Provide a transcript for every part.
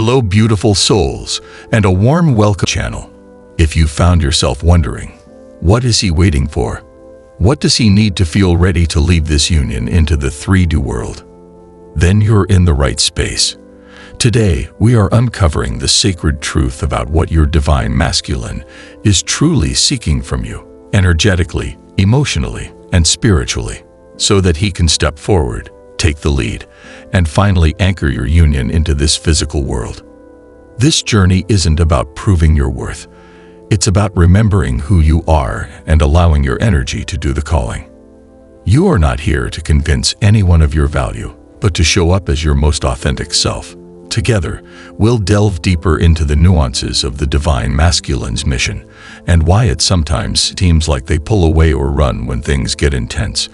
Hello, beautiful souls, and a warm welcome to the channel. If you found yourself wondering, what is he waiting for? What does he need to feel ready to leave this union into the 3D world? Then you're in the right space. Today, we are uncovering the sacred truth about what your divine masculine is truly seeking from you, energetically, emotionally, and spiritually, so that he can step forward, take the lead, and finally anchor your union into this physical world. This journey isn't about proving your worth. It's about remembering who you are and allowing your energy to do the calling. You are not here to convince anyone of your value, but to show up as your most authentic self. Together, we'll delve deeper into the nuances of the divine masculine's mission and why it sometimes seems like they pull away or run when things get intense.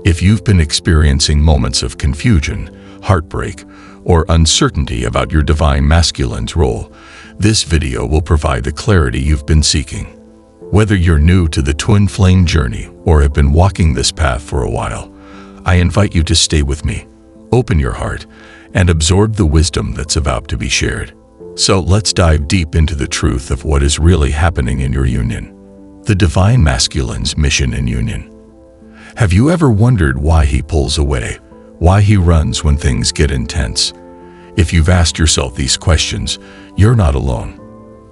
If you've been experiencing moments of confusion, heartbreak, or uncertainty about your divine masculine's role, this video will provide the clarity you've been seeking. Whether you're new to the twin flame journey or have been walking this path for a while, I invite you to stay with me, open your heart, and absorb the wisdom that's about to be shared. So let's dive deep into the truth of what is really happening in your union. The divine masculine's mission in union. Have you ever wondered why he pulls away? Why he runs when things get intense? If you've asked yourself these questions, you're not alone.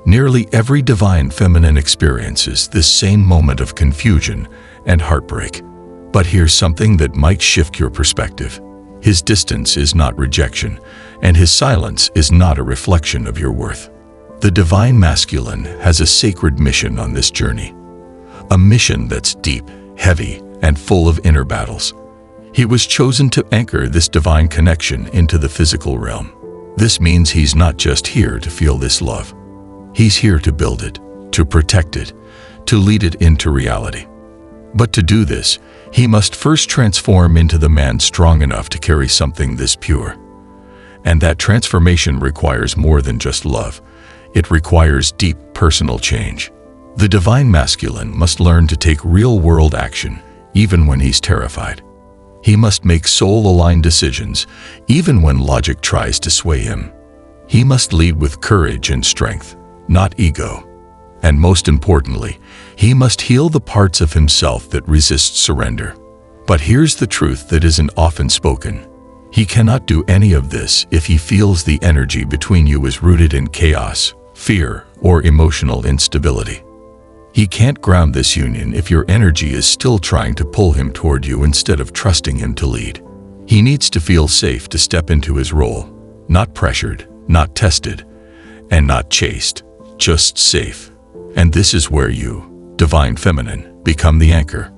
Nearly every divine feminine experiences this same moment of confusion and heartbreak. But here's something that might shift your perspective. His distance is not rejection, and his silence is not a reflection of your worth. The divine masculine has a sacred mission on this journey. A mission that's deep, heavy, and full of inner battles. He was chosen to anchor this divine connection into the physical realm. This means he's not just here to feel this love. He's here to build it, to protect it, to lead it into reality. But to do this, he must first transform into the man strong enough to carry something this pure. And that transformation requires more than just love. It requires deep personal change. The divine masculine must learn to take real-world action, even when he's terrified. He must make soul-aligned decisions, even when logic tries to sway him. He must lead with courage and strength, not ego. And most importantly, he must heal the parts of himself that resist surrender. But here's the truth that isn't often spoken. He cannot do any of this if he feels the energy between you is rooted in chaos, fear, or emotional instability. He can't ground this union if your energy is still trying to pull him toward you instead of trusting him to lead. He needs to feel safe to step into his role, not pressured, not tested, and not chased, just safe. And this is where you, divine feminine, become the anchor.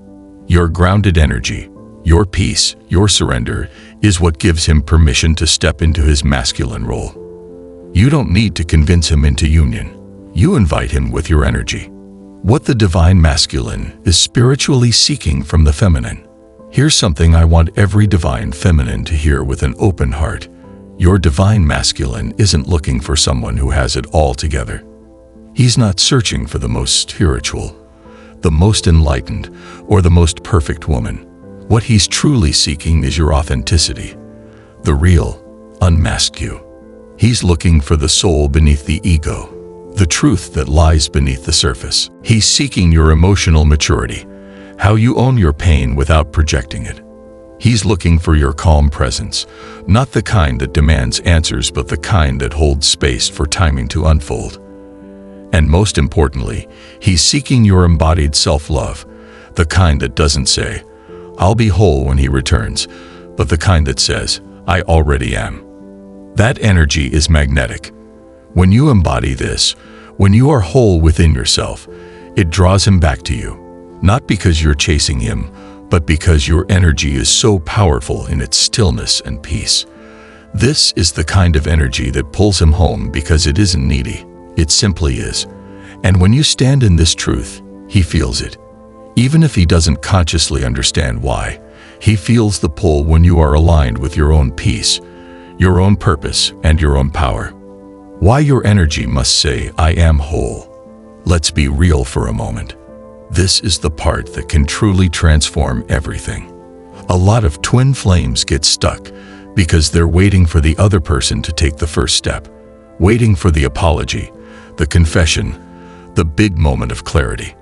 Your grounded energy, your peace, your surrender is what gives him permission to step into his masculine role. You don't need to convince him into union. You invite him with your energy. What the divine masculine is spiritually seeking from the feminine. Here's something I want every divine feminine to hear with an open heart. Your divine masculine isn't looking for someone who has it all together. He's not searching for the most spiritual, the most enlightened, or the most perfect woman. What he's truly seeking is your authenticity, the real, unmasked you. He's looking for the soul beneath the ego, the truth that lies beneath the surface. He's seeking your emotional maturity, how you own your pain without projecting it. He's looking for your calm presence, not the kind that demands answers, but the kind that holds space for timing to unfold. And most importantly, he's seeking your embodied self-love, the kind that doesn't say, "I'll be whole when he returns," but the kind that says, "I already am." That energy is magnetic. When you embody this, when you are whole within yourself, it draws him back to you, not because you're chasing him, but because your energy is so powerful in its stillness and peace. This is the kind of energy that pulls him home because it isn't needy. It simply is. And when you stand in this truth, he feels it. Even if he doesn't consciously understand why, he feels the pull when you are aligned with your own peace, your own purpose, and your own power. Why your energy must say, "I am whole." Let's be real for a moment. This is the part that can truly transform everything. A lot of twin flames get stuck because they're waiting for the other person to take the first step, waiting for the apology, the confession, the big moment of clarity.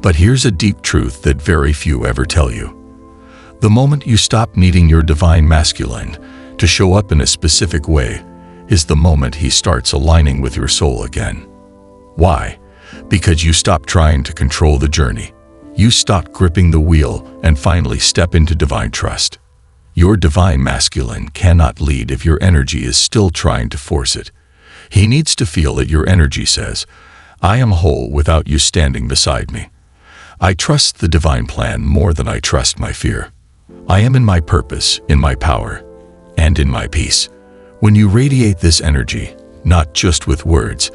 But here's a deep truth that very few ever tell you. The moment you stop needing your divine masculine to show up in a specific way is the moment he starts aligning with your soul again. Why? Because you stop trying to control the journey. You stop gripping the wheel and finally step into divine trust. Your divine masculine cannot lead if your energy is still trying to force it. He needs to feel that your energy says, I am whole without you standing beside me. I trust the divine plan more than I trust my fear. I am in my purpose, in my power, and in my peace. When you radiate this energy, not just with words,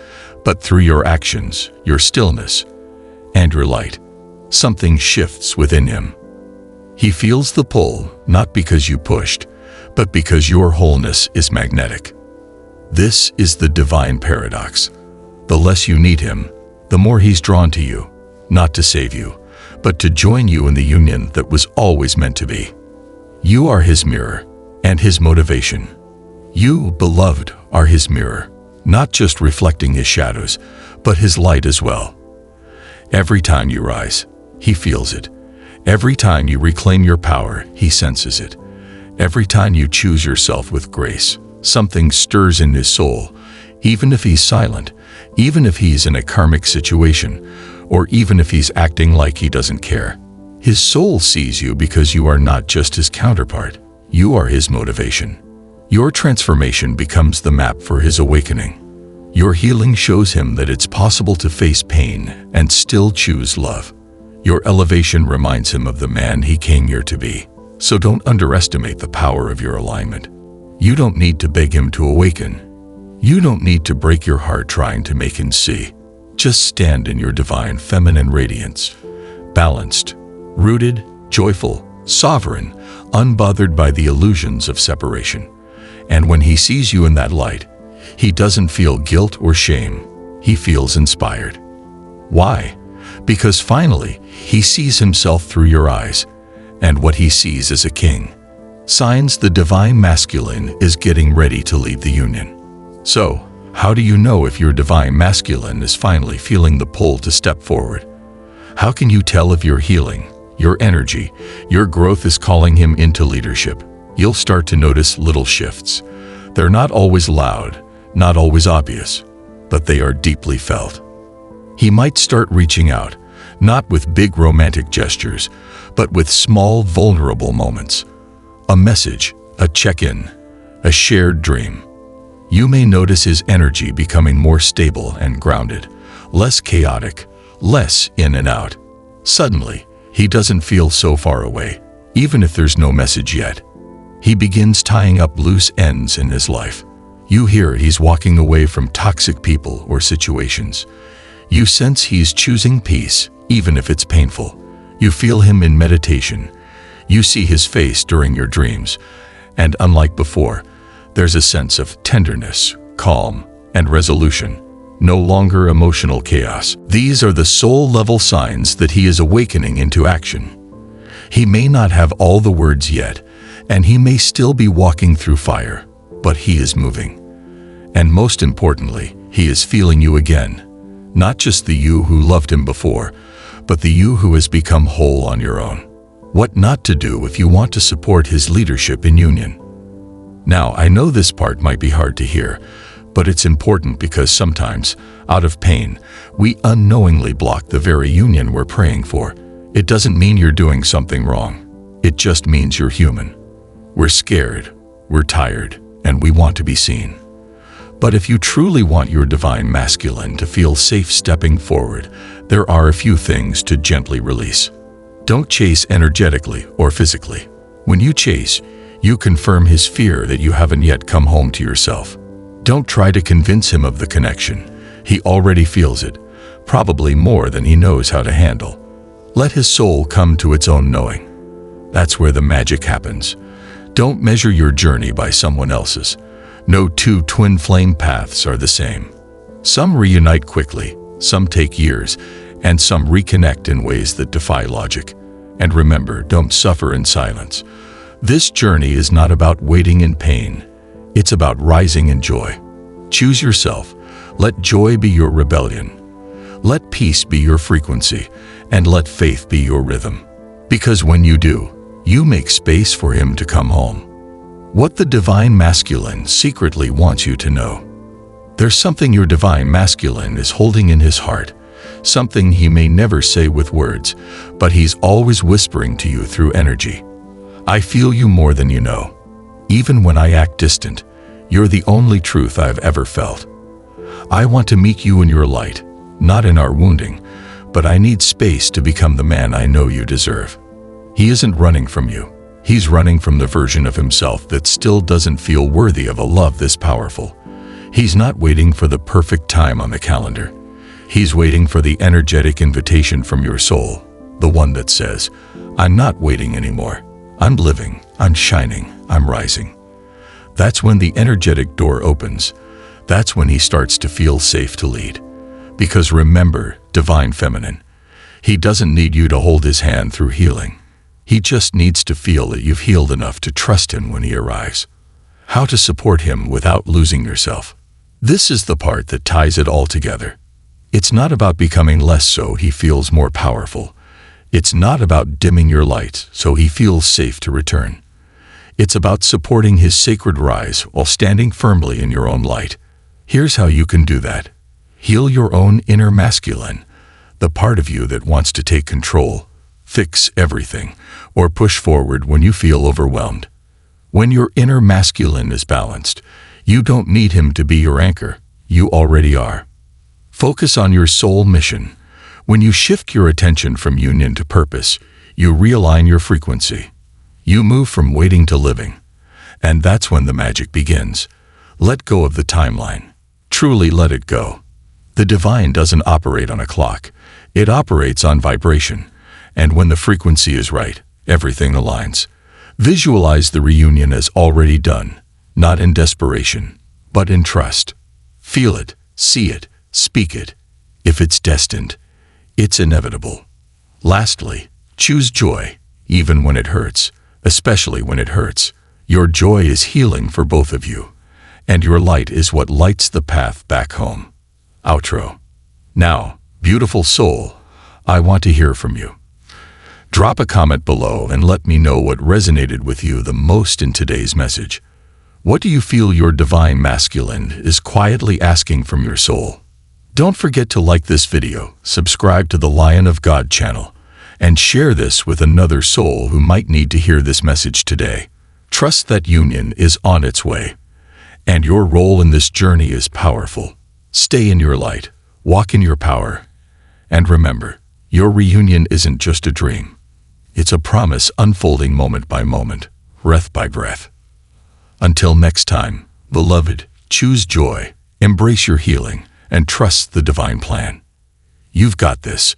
but through your actions, your stillness, and your light, something shifts within him. He feels the pull, not because you pushed, but because your wholeness is magnetic. This is the divine paradox. The less you need him, the more he's drawn to you, not to save you, but to join you in the union that was always meant to be. You are his mirror and his motivation. You, beloved, are his mirror, not just reflecting his shadows, but his light as well. Every time you rise, he feels it. Every time you reclaim your power, he senses it. Every time you choose yourself with grace, something stirs in his soul, even if he's silent, even if he's in a karmic situation, or even if he's acting like he doesn't care. His soul sees you because you are not just his counterpart. You are his motivation. Your transformation becomes the map for his awakening. Your healing shows him that it's possible to face pain and still choose love. Your elevation reminds him of the man he came here to be. So don't underestimate the power of your alignment. You don't need to beg him to awaken. You don't need to break your heart trying to make him see. Just stand in your divine feminine radiance, balanced, rooted, joyful, sovereign, unbothered by the illusions of separation. And when he sees you in that light, he doesn't feel guilt or shame. He feels inspired. Why? Because finally, he sees himself through your eyes, and what he sees is a king. Signs the divine masculine is getting ready to leave the union. So, how do you know if your divine masculine is finally feeling the pull to step forward? How can you tell if your healing, your energy, your growth is calling him into leadership? You'll start to notice little shifts. They're not always loud, not always obvious, but they are deeply felt. He might start reaching out, not with big romantic gestures, but with small, vulnerable moments. A message, a check-in, a shared dream. You may notice his energy becoming more stable and grounded, less chaotic, less in and out. Suddenly, he doesn't feel so far away, even if there's no message yet. He begins tying up loose ends in his life. You hear he's walking away from toxic people or situations. You sense he's choosing peace, even if it's painful. You feel him in meditation. You see his face during your dreams. And unlike before, there's a sense of tenderness, calm, and resolution. No longer emotional chaos. These are the soul-level signs that he is awakening into action. He may not have all the words yet, and he may still be walking through fire, but he is moving. And most importantly, he is feeling you again. Not just the you who loved him before, but the you who has become whole on your own. What not to do if you want to support his leadership in union. Now, I know this part might be hard to hear, but it's important because sometimes, out of pain, we unknowingly block the very union we're praying for. It doesn't mean you're doing something wrong. It just means you're human. We're scared, we're tired, and we want to be seen. But if you truly want your divine masculine to feel safe stepping forward, there are a few things to gently release. Don't chase energetically or physically. When you chase, you confirm his fear that you haven't yet come home to yourself. Don't try to convince him of the connection. He already feels it, probably more than he knows how to handle. Let his soul come to its own knowing. That's where the magic happens. Don't measure your journey by someone else's. No two twin flame paths are the same. Some reunite quickly, some take years, and some reconnect in ways that defy logic. And remember, don't suffer in silence. This journey is not about waiting in pain. It's about rising in joy. Choose yourself. Let joy be your rebellion. Let peace be your frequency, and let faith be your rhythm. Because when you do, you make space for him to come home. What the divine masculine secretly wants you to know. There's something your divine masculine is holding in his heart, something he may never say with words, but he's always whispering to you through energy. I feel you more than you know. Even when I act distant, you're the only truth I've ever felt. I want to meet you in your light, not in our wounding, but I need space to become the man I know you deserve. He isn't running from you. He's running from the version of himself that still doesn't feel worthy of a love this powerful. He's not waiting for the perfect time on the calendar. He's waiting for the energetic invitation from your soul, the one that says, I'm not waiting anymore. I'm living, I'm shining, I'm rising. That's when the energetic door opens. That's when he starts to feel safe to lead. Because remember, divine feminine, he doesn't need you to hold his hand through healing. He just needs to feel that you've healed enough to trust him when he arrives. How to support him without losing yourself. This is the part that ties it all together. It's not about becoming less so he feels more powerful. It's not about dimming your light so he feels safe to return. It's about supporting his sacred rise while standing firmly in your own light. Here's how you can do that. Heal your own inner masculine, the part of you that wants to take control, fix everything, or push forward when you feel overwhelmed. When your inner masculine is balanced, you don't need him to be your anchor. You already are. Focus on your soul mission. When you shift your attention from union to purpose, you realign your frequency. You move from waiting to living. And that's when the magic begins. Let go of the timeline. Truly let it go. The divine doesn't operate on a clock. It operates on vibration. And when the frequency is right, everything aligns. Visualize the reunion as already done, not in desperation, but in trust. Feel it, see it, speak it. If it's destined, it's inevitable. Lastly, choose joy, even when it hurts, especially when it hurts. Your joy is healing for both of you, and your light is what lights the path back home. Outro. Now, beautiful soul, I want to hear from you. Drop a comment below and let me know what resonated with you the most in today's message. What do you feel your divine masculine is quietly asking from your soul? Don't forget to like this video, subscribe to the Lion of God channel, and share this with another soul who might need to hear this message today. Trust that union is on its way, and your role in this journey is powerful. Stay in your light, walk in your power, and remember, your reunion isn't just a dream. It's a promise unfolding moment by moment, breath by breath. Until next time, beloved, choose joy, embrace your healing, and trust the divine plan. You've got this.